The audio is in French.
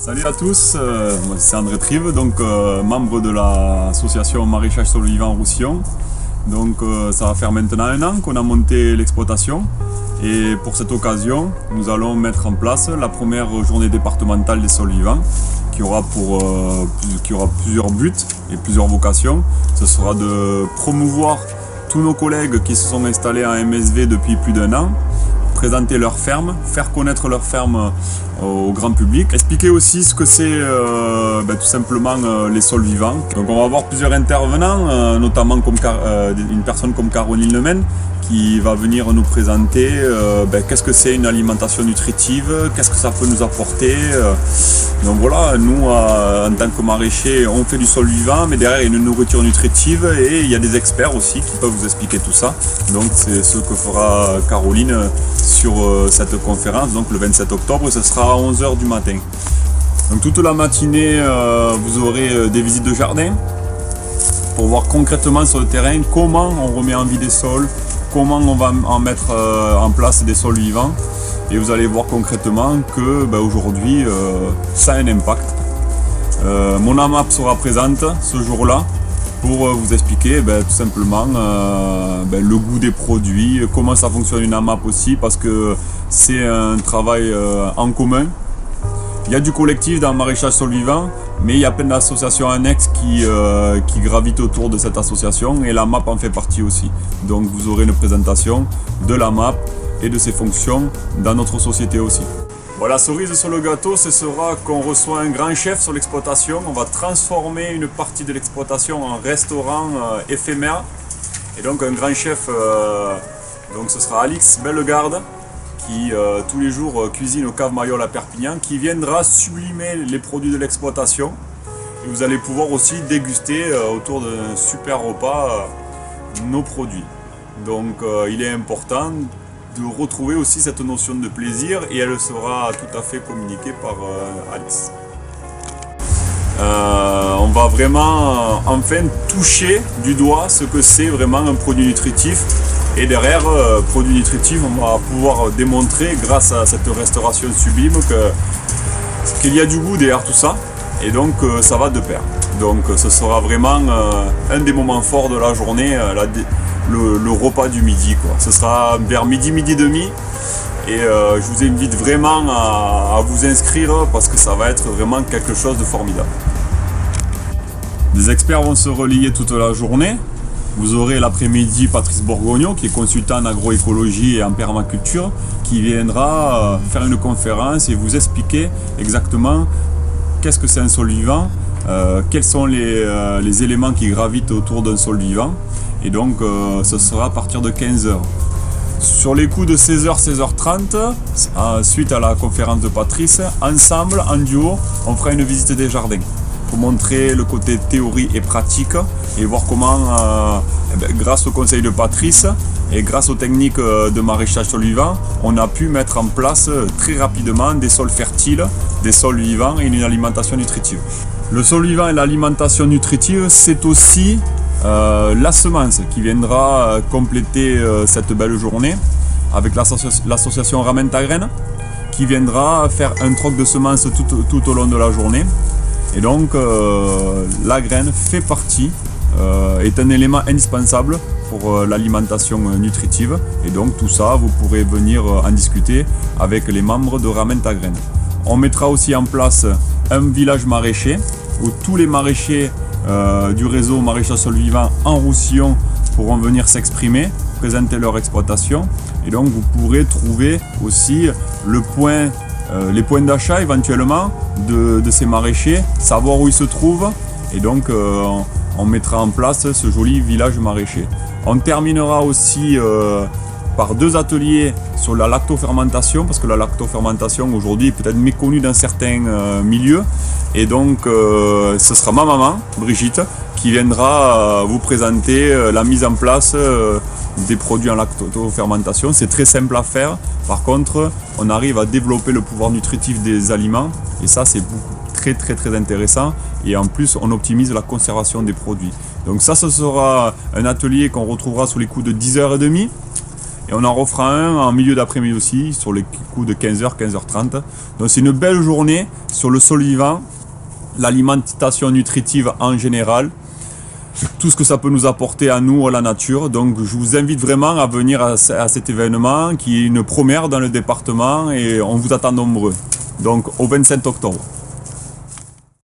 Salut à tous, moi c'est André Trive, donc membre de l'association Maraîchage Sol Vivant Roussillon. Donc ça va faire maintenant 1 an qu'on a monté l'exploitation et pour cette occasion nous allons mettre en place la première journée départementale des sols vivants qui aura plusieurs buts et plusieurs vocations. Ce sera de promouvoir tous nos collègues qui se sont installés en MSV depuis plus d'1 an, présenter leur ferme, faire connaître leur ferme au grand public, expliquer aussi ce que c'est tout simplement les sols vivants. Donc on va avoir plusieurs intervenants, notamment comme une personne comme Caroline Lemaine qui va venir nous présenter qu'est-ce que c'est une alimentation nutritive, qu'est-ce que ça peut nous apporter. Donc voilà, nous en tant que maraîchers, on fait du sol vivant, mais derrière il y a une nourriture nutritive et il y a des experts aussi qui peuvent vous expliquer tout ça. Donc c'est ce que fera Caroline sur cette conférence, donc le 27 octobre, ce sera à 11h du matin. Donc toute la matinée, vous aurez des visites de jardin pour voir concrètement sur le terrain comment on remet en vie des sols, comment on va en mettre en place des sols vivants. Et vous allez voir concrètement que aujourd'hui ça a un impact. Mon AMAP sera présente ce jour-là pour vous expliquer tout simplement le goût des produits, comment ça fonctionne une AMAP aussi, parce que c'est un travail en commun. Il y a du collectif dans le maraîchage sol vivant, mais il y a plein d'associations annexes qui gravitent autour de cette association et la MAP en fait partie aussi. Donc vous aurez une présentation de la MAP et de ses fonctions dans notre société aussi. Bon, la cerise sur le gâteau, ce sera qu'on reçoit un grand chef sur l'exploitation. On va transformer une partie de l'exploitation en restaurant éphémère. Et donc un grand chef, donc ce sera Alix Bellegarde, qui tous les jours cuisine au Cave Mayol à Perpignan, qui viendra sublimer les produits de l'exploitation. Et vous allez pouvoir aussi déguster autour d'un super repas nos produits. Donc il est important de retrouver aussi cette notion de plaisir et elle sera tout à fait communiquée par Alice. On va vraiment enfin toucher du doigt ce que c'est vraiment un produit nutritif. Et derrière, produit nutritif, on va pouvoir démontrer grâce à cette restauration sublime qu'il y a du goût derrière tout ça. Et donc ça va de pair. Donc ce sera vraiment un des moments forts de la journée, le repas du midi, quoi. Ce sera vers midi et demi. Et je vous invite vraiment à vous inscrire parce que ça va être vraiment quelque chose de formidable. Des experts vont se relayer toute la journée. Vous aurez l'après-midi Patrice Borgogno, qui est consultant en agroécologie et en permaculture, qui viendra faire une conférence et vous expliquer exactement qu'est-ce que c'est un sol vivant, quels sont les éléments qui gravitent autour d'un sol vivant. Et donc ce sera à partir de 15h. Sur les coups de 16h, 16h30, suite à la conférence de Patrice, ensemble, en duo, on fera une visite des jardins pour montrer le côté théorie et pratique et voir comment, grâce au conseil de Patrice et grâce aux techniques de maraîchage sol vivant, on a pu mettre en place très rapidement des sols fertiles, des sols vivants et une alimentation nutritive. Le sol vivant et l'alimentation nutritive, c'est aussi la semence qui viendra compléter cette belle journée avec l'association Ramène ta graine qui viendra faire un troc de semences tout au long de la journée. Et donc la graine fait partie, est un élément indispensable pour l'alimentation nutritive. Et donc tout ça, vous pourrez venir en discuter avec les membres de Ramène ta graine. On mettra aussi en place un village maraîcher où tous les maraîchers du réseau Maraîchage Sol Vivant en Roussillon pourront venir s'exprimer, présenter leur exploitation. Et donc vous pourrez trouver aussi les points d'achat éventuellement de ces maraîchers, savoir où ils se trouvent. Et donc on mettra en place ce joli village maraîcher. On terminera aussi par 2 ateliers sur la lactofermentation, parce que la lactofermentation aujourd'hui est peut-être méconnue dans certains milieux. Et donc ce sera ma maman, Brigitte, qui viendra vous présenter la mise en place des produits en lactofermentation. C'est très simple à faire. Par contre, on arrive à développer le pouvoir nutritif des aliments et ça c'est très intéressant. Et en plus, on optimise la conservation des produits. Donc ça, ce sera un atelier qu'on retrouvera sous les coups de 10h30. Et Et on en refera un en milieu d'après-midi aussi, sur les coups de 15h, 15h30. Donc c'est une belle journée sur le sol vivant, l'alimentation nutritive en général, tout ce que ça peut nous apporter à nous, à la nature. Donc je vous invite vraiment à venir à cet événement qui est une première dans le département et on vous attend nombreux. Donc au 27 octobre.